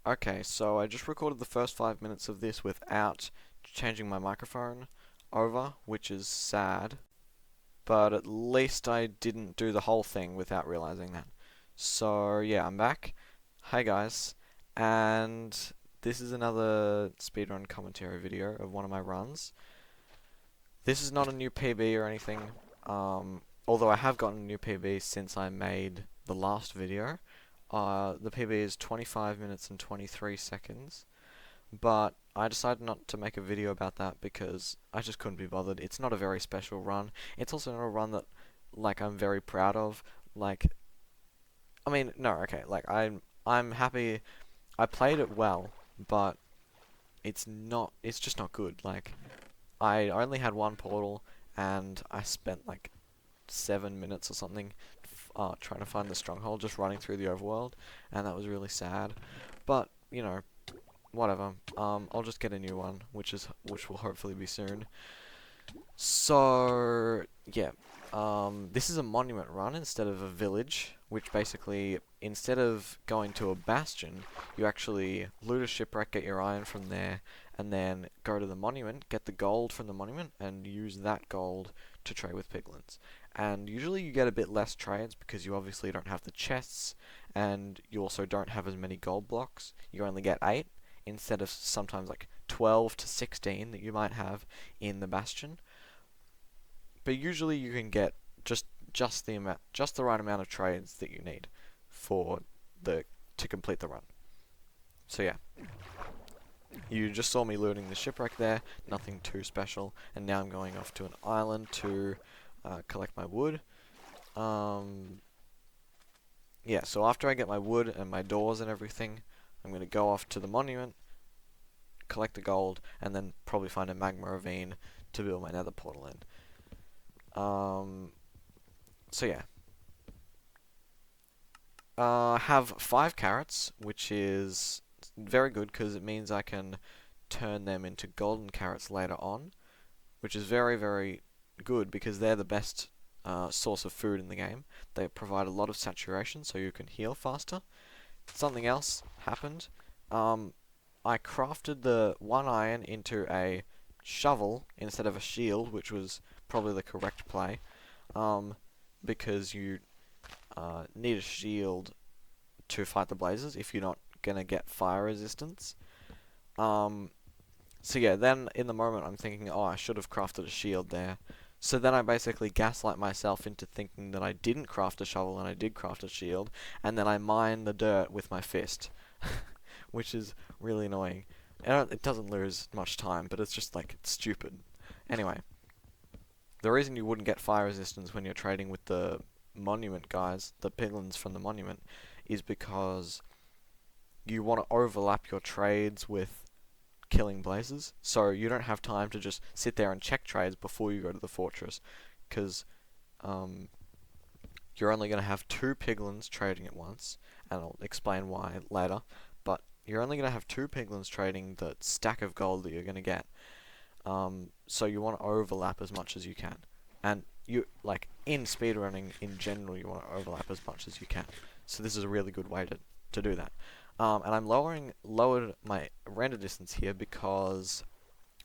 Okay, so I just recorded the first 5 minutes of this without changing my microphone over, which is sad, but at least I didn't do the whole thing without realizing that. So yeah, I'm back. Hi guys, and this is another speedrun commentary video of one of my runs. This is not a new PB or anything, although I have gotten a new PB since I made the last video. The PB is 25 minutes and 23 seconds, but I decided not to make a video about that because I just couldn't be bothered. It's not a very special run. It's also not a run that, like, I'm very proud of. Like, I mean, no, okay, like, I'm happy. I played it well, but it's just not good. Like, I only had one portal, and I spent like 7 minutes or something trying to find the stronghold, just running through the overworld, and that was really sad. But you know, whatever. I'll just get a new one, which will hopefully be soon. So yeah, this is a monument run instead of a village, which basically, instead of going to a bastion, you actually loot a shipwreck, get your iron from there, and then go to the monument, get the gold from the monument, and use that gold to trade with piglins. And usually you get a bit less trades because you obviously don't have the chests, and you also don't have as many gold blocks. You only get 8 instead of sometimes like 12 to 16 that you might have in the bastion. But usually you can get just the right amount of trades that you need for to complete the run. So yeah, you just saw me looting the shipwreck there, nothing too special, and now I'm going off to an island to collect my wood. Yeah, so after I get my wood and my doors and everything, I'm going to go off to the monument, collect the gold, and then probably find a magma ravine to build my nether portal in. So yeah. I have 5 carrots, which is very good because it means I can turn them into golden carrots later on, which is very, very good because they're the best source of food in the game. They provide a lot of saturation so you can heal faster. Something else happened. I crafted the 1 iron into a shovel instead of a shield, which was probably the correct play, because you need a shield to fight the blazes if you're not gonna get fire resistance. So yeah, then in the moment I'm thinking, oh, I should have crafted a shield there. So then I basically gaslight myself into thinking that I didn't craft a shovel and I did craft a shield, and then I mine the dirt with my fist, which is really annoying. It doesn't lose much time, but it's just like, it's stupid. Anyway, the reason you wouldn't get fire resistance when you're trading with the monument guys, the piglins from the monument, is because you want to overlap your trades with killing blazes, so you don't have time to just sit there and check trades before you go to the fortress, because you're only going to have 2 piglins trading at once, and I'll explain why later, but you're only going to have 2 piglins trading the stack of gold that you're going to get. So you want to overlap as much as you can. And you, like, in speedrunning in general, you want to overlap as much as you can. So this is a really good way to do that. And I'm lowered my render distance here because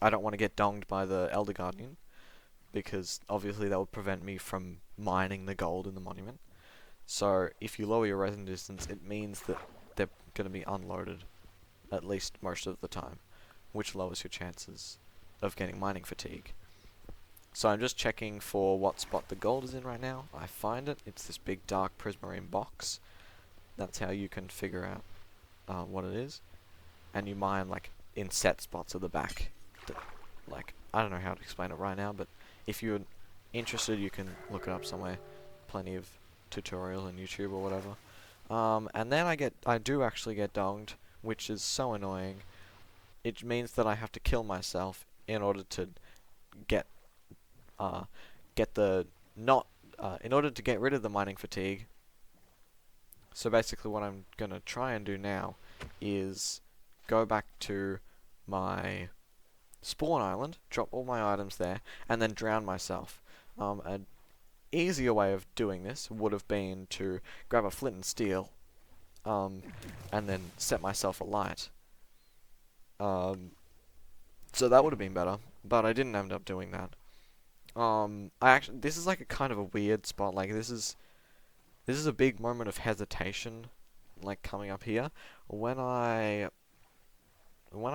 I don't want to get donged by the Elder Guardian, because obviously that would prevent me from mining the gold in the monument. So if you lower your render distance, it means that they're going to be unloaded at least most of the time, which lowers your chances of getting mining fatigue. So I'm just checking for what spot the gold is in right now. I find it. It's this big dark prismarine box. That's how you can figure out what it is. And you mine like in set spots at the back. Like, I don't know how to explain it right now, but if you're interested, you can look it up somewhere. Plenty of tutorials on YouTube or whatever. And then I do actually get donged, which is so annoying. It means that I have to kill myself in order to get in order to get rid of the mining fatigue. So basically what I'm gonna try and do now is go back to my spawn island, drop all my items there, and then drown myself. An easier way of doing this would have been to grab a flint and steel and then set myself alight. So that would have been better, but I didn't end up doing that. This is like a kind of a weird spot. Like this is a big moment of hesitation, like coming up here. When I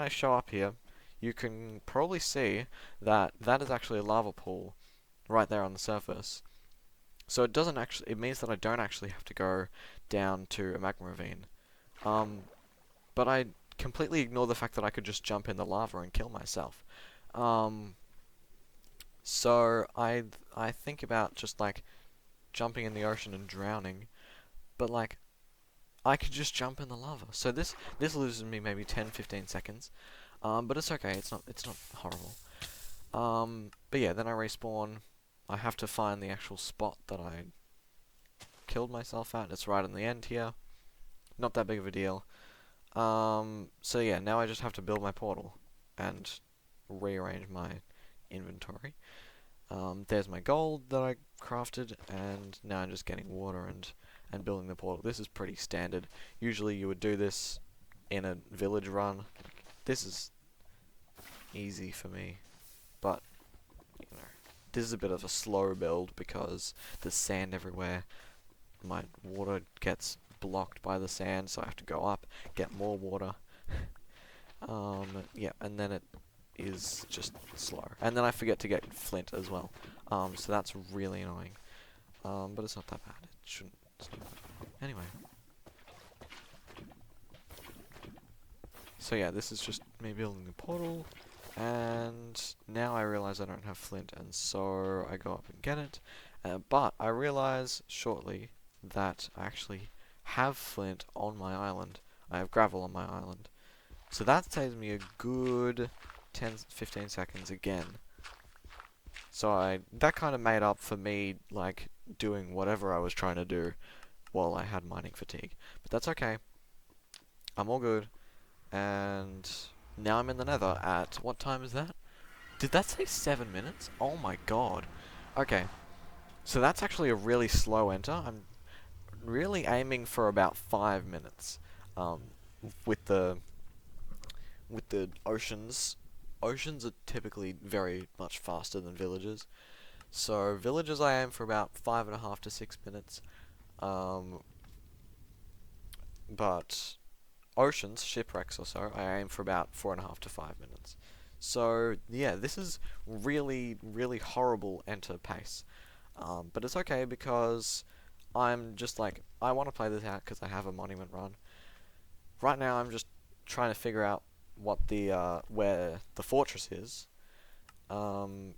show up here, you can probably see that that is actually a lava pool right there on the surface. So it means that I don't actually have to go down to a magma ravine. But I completely ignore the fact that I could just jump in the lava and kill myself. So I think about just like jumping in the ocean and drowning, but like I could just jump in the lava. So this loses me maybe 10-15 seconds. But it's okay. It's not horrible. But yeah, then I respawn. I have to find the actual spot that I killed myself at. It's right in the end here. Not that big of a deal. So yeah, now I just have to build my portal and rearrange my inventory. There's my gold that I crafted, and now I'm just getting water and building the portal. This is pretty standard. Usually you would do this in a village run. This is easy for me, but you know, this is a bit of a slow build because there's sand everywhere. My water gets blocked by the sand, so I have to go up, get more water. Yeah, and then it is just slow. And then I forget to get flint as well. So that's really annoying. But it's not that bad. It shouldn't. It's not bad. Anyway. So yeah, this is just me building the portal. And now I realize I don't have flint, and so I go up and get it. But I realize shortly that I actually have flint on my island. I have gravel on my island. So that saves me a good 10-15 seconds again. So that kind of made up for me, like, doing whatever I was trying to do while I had mining fatigue. But that's okay. I'm all good. And now I'm in the nether at, what time is that? Did that say 7 minutes? Oh my god. Okay. So that's actually a really slow enter. I'm really aiming for about 5 minutes. With the oceans. Oceans are typically very much faster than villages. So villages I aim for about 5.5 to 6 minutes. But oceans, shipwrecks or so, I aim for about 4.5 to 5 minutes. So yeah, this is really, really horrible enter pace. But it's okay because I'm just like, I want to play this out because I have a monument run. Right now I'm just trying to figure out what the where the fortress is. And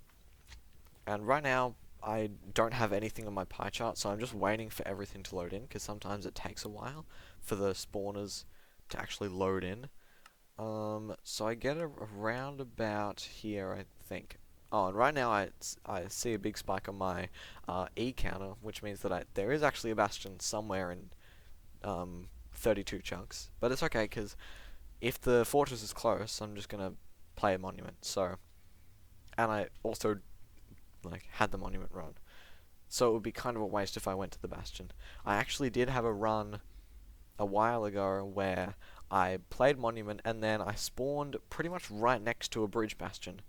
right now I don't have anything on my pie chart, so I'm just waiting for everything to load in, because sometimes it takes a while for the spawners to actually load in. So I get around about here, I think. Oh, and right now I see a big spike on my E counter, which means that there is actually a bastion somewhere in 32 chunks. But it's okay, because if the fortress is close, I'm just gonna play a monument. So, and I also like had the monument run, so it would be kind of a waste if I went to the bastion. I actually did have a run a while ago where I played monument and then I spawned pretty much right next to a bridge bastion,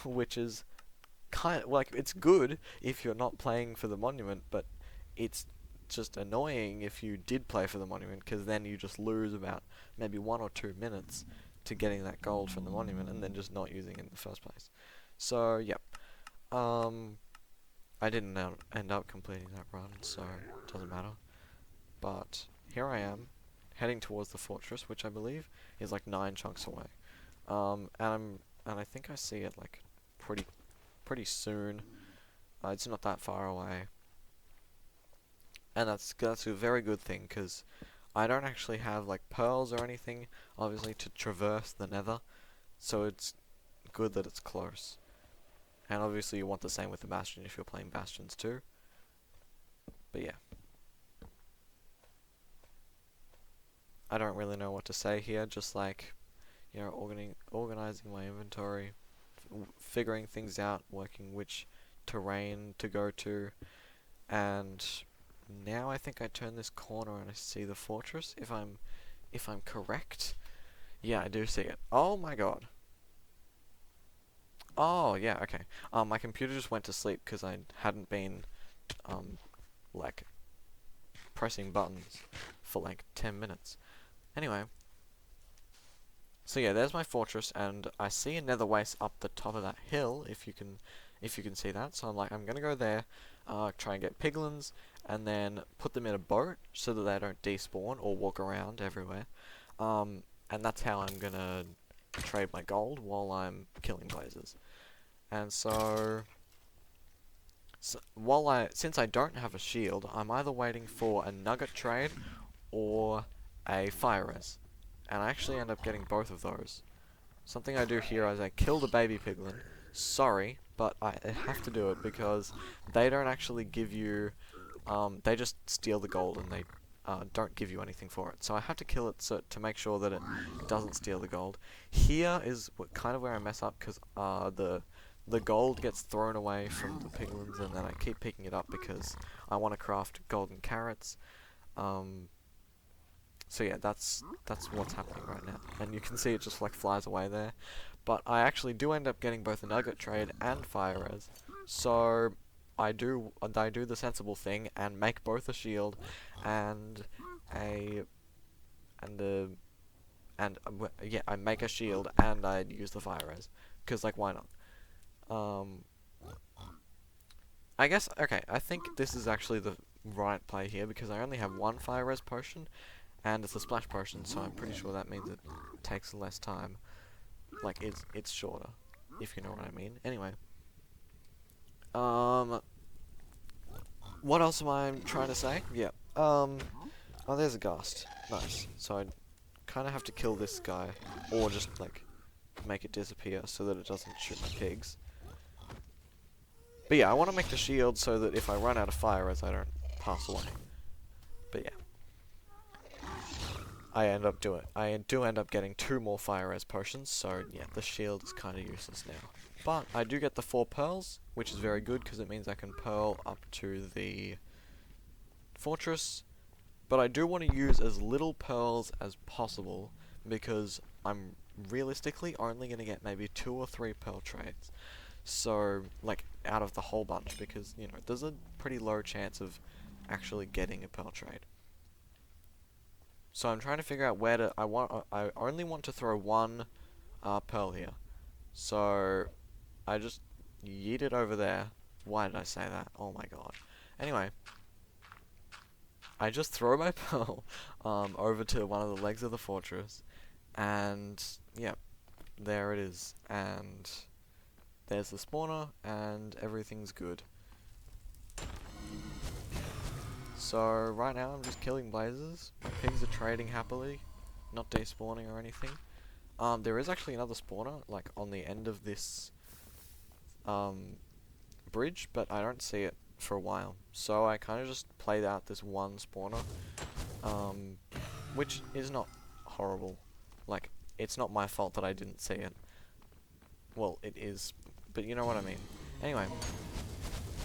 which is kind of like, it's good if you're not playing for the monument, but it's just annoying if you did play for the monument, because then you just lose about maybe 1 or 2 minutes to getting that gold from the monument and then just not using it in the first place. So yep, I didn't end up completing that run, so it doesn't matter. But here I am, heading towards the fortress, which I believe is like 9 chunks away. And I think I see it like pretty soon. It's not that far away. And that's a very good thing, because I don't actually have like pearls or anything, obviously, to traverse the nether, so it's good that it's close. And obviously you want the same with the bastion if you're playing bastions too. But yeah. I don't really know what to say here, just like, you know, organizing my inventory, figuring things out, working which terrain to go to, and now I think I turn this corner and I see the fortress, if I'm correct. Yeah, I do see it. Oh my god. Oh, yeah, okay. My computer just went to sleep because I hadn't been, like, pressing buttons for like 10 minutes. Anyway, so yeah, there's my fortress, and I see a nether waste up the top of that hill, if you can see that. So I'm gonna go there, try and get piglins, and then put them in a boat so that they don't despawn or walk around everywhere. And that's how I'm gonna trade my gold while I'm killing blazes. And since I don't have a shield, I'm either waiting for a nugget trade or a fire res. And I actually end up getting both of those. Something I do here is I kill the baby piglin. Sorry, but I have to do it because they don't actually give you, they just steal the gold and they don't give you anything for it. So I have to kill it to make sure that it doesn't steal the gold. Here is kind of where I mess up because the gold gets thrown away from the piglins, and then I keep picking it up because I want to craft golden carrots. So yeah, that's what's happening right now, and you can see it just like flies away there. But I actually do end up getting both a nugget trade and fire res, so I do the sensible thing and make both a shield and a yeah, I make a shield and I use the fire res because like why not? I guess okay. I think this is actually the right play here because I only have one fire res potion. And it's a splash potion, so I'm pretty sure that means it takes less time. Like, it's shorter, if you know what I mean. Anyway. What else am I trying to say? Yeah. Oh, there's a ghast. Nice. So I kind of have to kill this guy, or just, like, make it disappear so that it doesn't shoot my pigs. But yeah, I want to make the shield so that if I run out of fire as I don't pass away. But yeah. I do end up getting 2 more fire res potions, so yeah, the shield is kind of useless now. But I do get the 4 pearls, which is very good because it means I can pearl up to the fortress. But I do want to use as little pearls as possible because I'm realistically only going to get maybe 2 or 3 pearl trades. So, like, out of the whole bunch, because, you know, there's a pretty low chance of actually getting a pearl trade. So I'm trying to figure out where to. I only want to throw 1 pearl here. So I just yeet it over there. Why did I say that? Oh my god. Anyway, I just throw my pearl over to one of the legs of the fortress, and yeah, there it is. And there's the spawner, and everything's good. So right now I'm just killing blazes. My pigs are trading happily, not despawning or anything. There is actually another spawner, like on the end of this bridge, but I don't see it for a while. So I kind of just played out this one spawner, which is not horrible. Like, it's not my fault that I didn't see it. Well, it is, but you know what I mean. Anyway,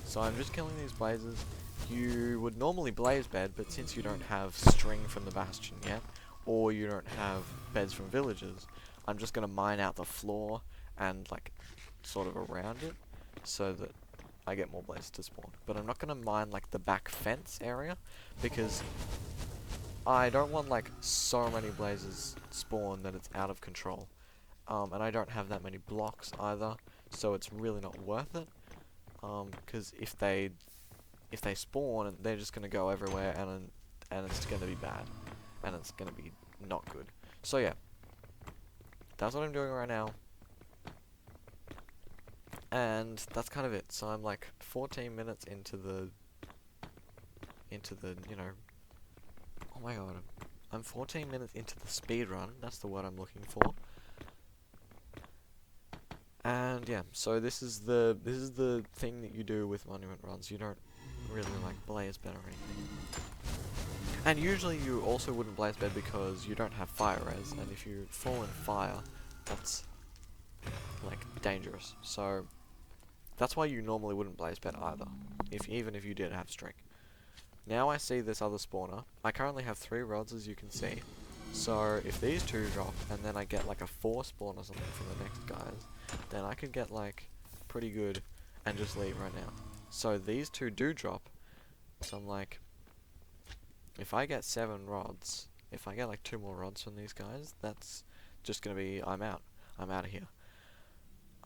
so I'm just killing these blazes. You would normally blaze bed, but since you don't have string from the bastion yet, or you don't have beds from villagers, I'm just going to mine out the floor and, like, sort of around it, so that I get more blazes to spawn. But I'm not going to mine, like, the back fence area, because I don't want, like, so many blazes spawn that it's out of control. And I don't have that many blocks either, so it's really not worth it. Because if they spawn, they're just gonna go everywhere, and it's gonna be bad, and it's gonna be not good. So yeah, that's what I'm doing right now, and that's kind of it. So I'm like 14 minutes into the you know, oh my god, I'm 14 minutes into the speedrun. That's the word I'm looking for. And yeah, so this is the thing that you do with monument runs. You don't really like blaze bed or anything. And usually you also wouldn't blaze bed because you don't have fire res, and if you fall in fire, that's like dangerous. So that's why you normally wouldn't blaze bed either, even if you did have string. Now I see this other spawner. I currently have 3 rods, as you can see. So if these 2 drop, and then I get like a 4 spawn or something from the next guys, then I could get like pretty good and just leave right now. So these 2 do drop. So I'm like, if I get 7 rods, if I get like 2 more rods from these guys, that's just gonna be, I'm out. I'm out of here.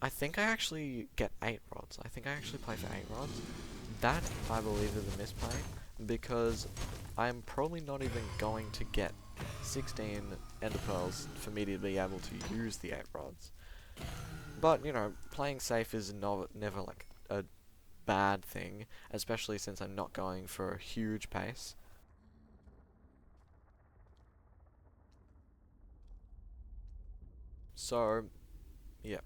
I think I actually get 8 rods. I think I actually play for 8 rods. That, I believe, is a misplay, because I'm probably not even going to get 16 ender pearls for me to be able to use the 8 rods. But, you know, playing safe is never like a bad thing, especially since I'm not going for a huge pace. So, yeah.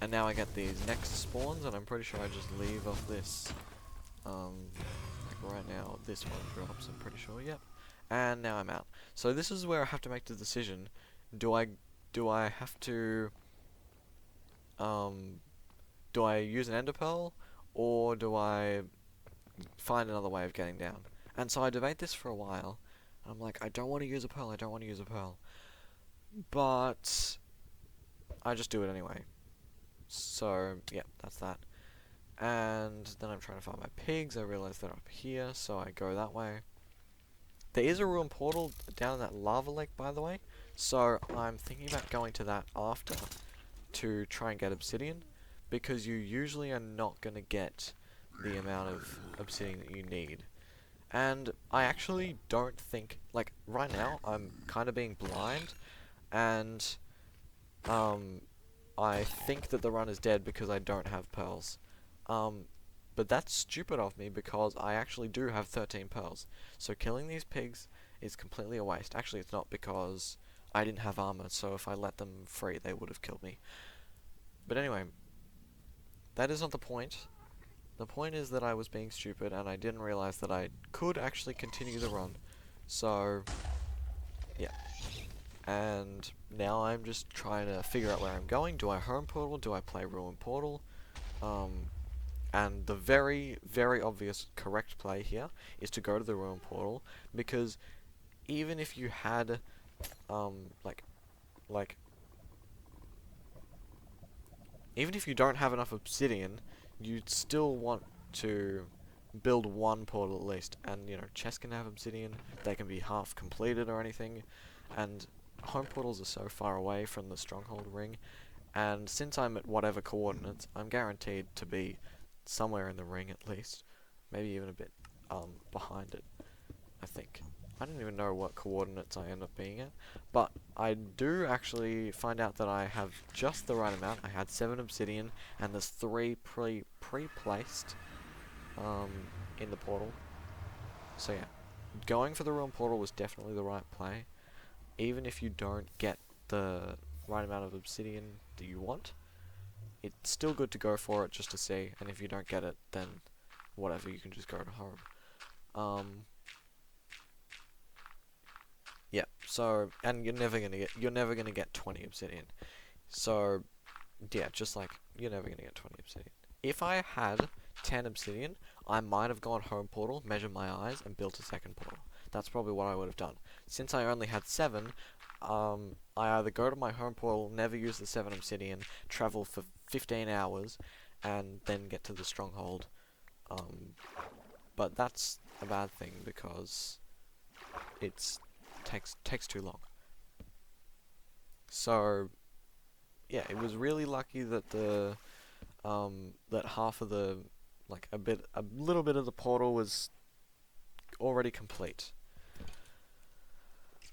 And now I get these next spawns, and I'm pretty sure I just leave off this. Like right now, this one drops, I'm pretty sure, yep. And now I'm out. So this is where I have to make the decision. Do I have to, do I use an ender pearl, or do I find another way of getting down? And so I debate this for a while. I'm like, I don't want to use a pearl, I don't want to use a pearl. But I just do it anyway. So, yeah, that's that. And then I'm trying to find my pigs. I realize they're up here, so I go that way. There is a ruined portal down in that lava lake, by the way. So I'm thinking about going to that after to try and get obsidian, because you usually are not going to get the amount of obsidian that you need. And I actually don't think, like, right now I'm kind of being blind, and I think that the run is dead because I don't have pearls. But that's stupid of me, because I actually do have 13 pearls. So killing these pigs is completely a waste. Actually, it's not, because I didn't have armor, so if I let them free, they would have killed me. But anyway, that is not the point. The point is that I was being stupid, and I didn't realize that I could actually continue the run. So, yeah. And now I'm just trying to figure out where I'm going. Do I home portal? Do I play ruined portal? And the very, very obvious correct play here is to go to the ruined portal, because even if you had, even if you don't have enough obsidian, you'd still want to build one portal at least. And, you know, chests can have obsidian, they can be half completed or anything, and home portals are so far away from the stronghold ring, and since I'm at whatever coordinates, I'm guaranteed to be somewhere in the ring at least, maybe even a bit behind it, I think. I don't even know what coordinates I end up being at, but I do actually find out that I have just the right amount. I had 7 obsidian, and there's 3 pre-placed in the portal. So yeah, going for the ruined portal was definitely the right play. Even if you don't get the right amount of obsidian that you want, it's still good to go for it just to see, and if you don't get it, then whatever, you can just go to home. Yeah, so, and you're never gonna get 20 obsidian. So, yeah, just like, you're never gonna get 20 obsidian. If I had 10 obsidian, I might have gone home portal, measured my eyes, and built a second portal. That's probably what I would have done. Since I only had 7, I either go to my home portal, never use the 7 obsidian, travel for 15 hours, and then get to the stronghold. But that's a bad thing, because it's takes too long. So yeah, it was really lucky that the that half of the, like, a little bit of the portal was already complete.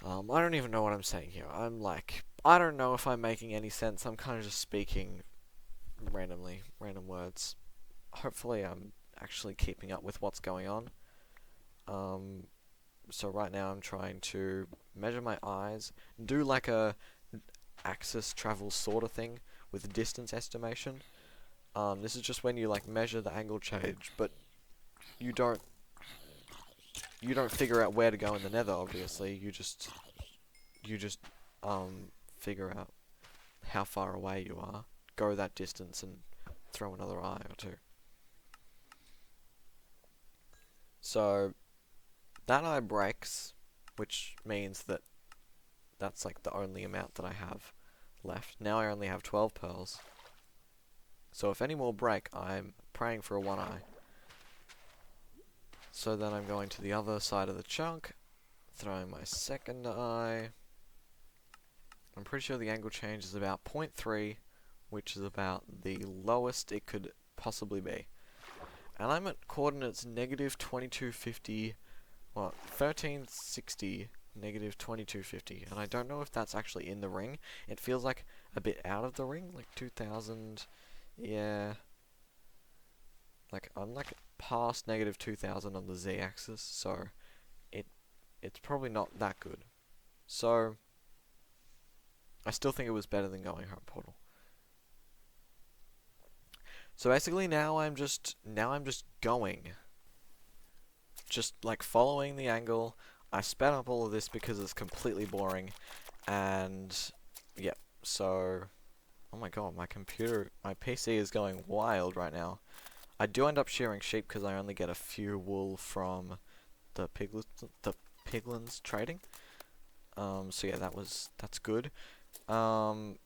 I don't even know what I'm saying here. I'm like, I don't know if I'm making any sense. I'm kind of just speaking randomly, random words. Hopefully I'm actually keeping up with what's going on. So right now I'm trying to measure my eyes, do like a axis travel sort of thing with distance estimation. This is just when you like measure the angle change, but you don't figure out where to go in the nether, obviously. You just figure out how far away you are. go that distance and throw another eye or two. So that eye breaks, which means that that's like the only amount that I have left. Now I only have 12 pearls. So if any more break, I'm praying for a one eye. So then I'm going to the other side of the chunk, throwing my second eye. I'm pretty sure the angle change is about 0.3, which is about the lowest it could possibly be. And I'm at coordinates negative 2250, well, 1360, negative 2250. And I don't know if that's actually in the ring. It feels like a bit out of the ring, like 2000, yeah. Like, I'm like past negative 2000 on the z-axis, so it's probably not that good. So I still think it was better than going home portal. So basically now I'm just going. Just like following the angle. I sped up all of this because it's completely boring. And yeah, so oh my god, my PC is going wild right now. I do end up shearing sheep because I only get a few wool from the piglins trading. So yeah, that's good. But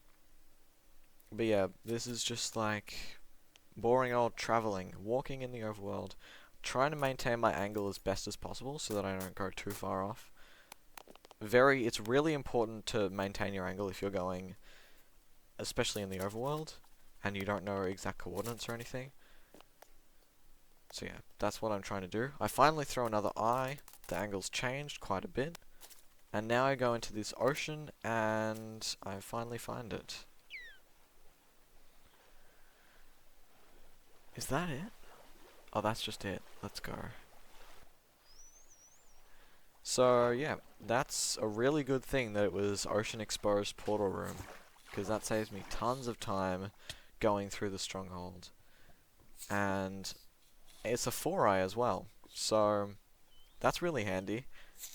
yeah, this is just like boring old traveling, walking in the overworld, trying to maintain my angle as best as possible so that I don't go too far off. It's really important to maintain your angle if you're going, especially in the overworld, and you don't know exact coordinates or anything. So yeah, that's what I'm trying to do. I finally throw another eye, the angle's changed quite a bit, and now I go into this ocean, and I finally find it. Is that it? Oh, that's just it. Let's go. So, yeah, that's a really good thing that it was Ocean Exposed Portal Room, because that saves me tons of time going through the stronghold. And it's a 4-eye as well, so that's really handy,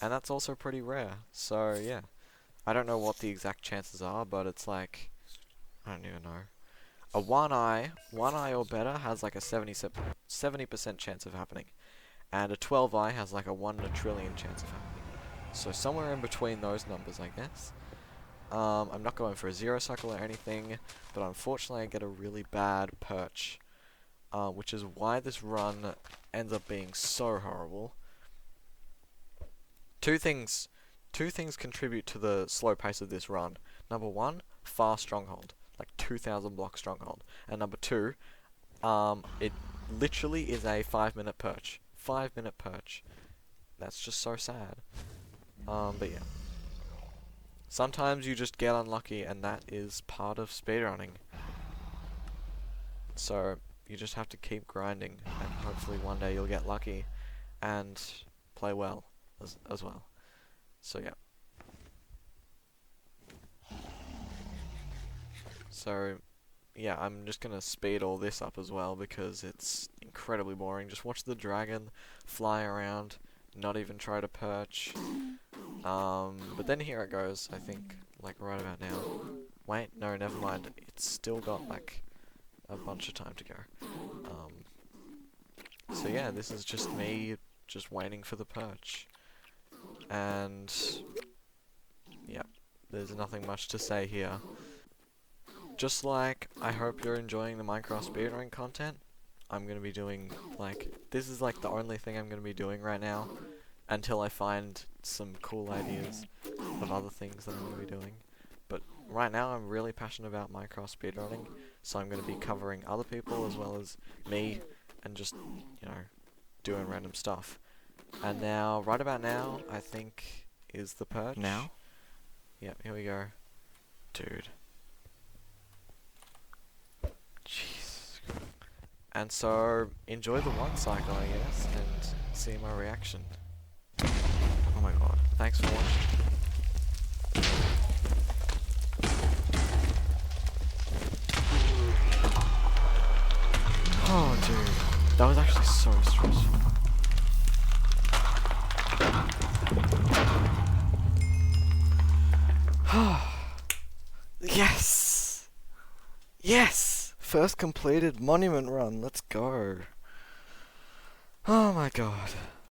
and that's also pretty rare. So, yeah, I don't know what the exact chances are, but it's like, I don't even know. A one eye or better has like a 70% chance of happening. And a 12 eye has like a 1 in a trillion chance of happening. So somewhere in between those numbers, I guess. I'm not going for a 0 cycle or anything, but unfortunately I get a really bad perch. Which is why this run ends up being so horrible. Two things contribute to the slow pace of this run. Number one, fast stronghold. Like 2,000 block stronghold. And number two, it literally is a 5-minute perch. 5-minute perch. That's just so sad. But yeah. Sometimes you just get unlucky, and that is part of speedrunning. So you just have to keep grinding, and hopefully one day you'll get lucky and play well as well. So yeah. So, yeah, I'm just gonna speed all this up as well because it's incredibly boring. Just watch the dragon fly around, not even try to perch. But then here it goes, I think, like right about now. Wait, no, never mind. It's still got like a bunch of time to go. So yeah, this is just me just waiting for the perch. And yeah, there's nothing much to say here. Just like, I hope you're enjoying the Minecraft speedrunning content. I'm going to be doing, like, this is like the only thing I'm going to be doing right now until I find some cool ideas of other things that I'm going to be doing. But right now I'm really passionate about Minecraft speedrunning, so I'm going to be covering other people as well as me and just, you know, doing random stuff. And now, right about now, I think is the perch. Now? Yep, here we go. Dude. Jeez. And so, enjoy the one cycle, I guess, and see my reaction. Oh my god. Thanks for watching. Oh, dude. That was actually so stressful. Yes! Yes! first completed monument run. Let's go. Oh my god.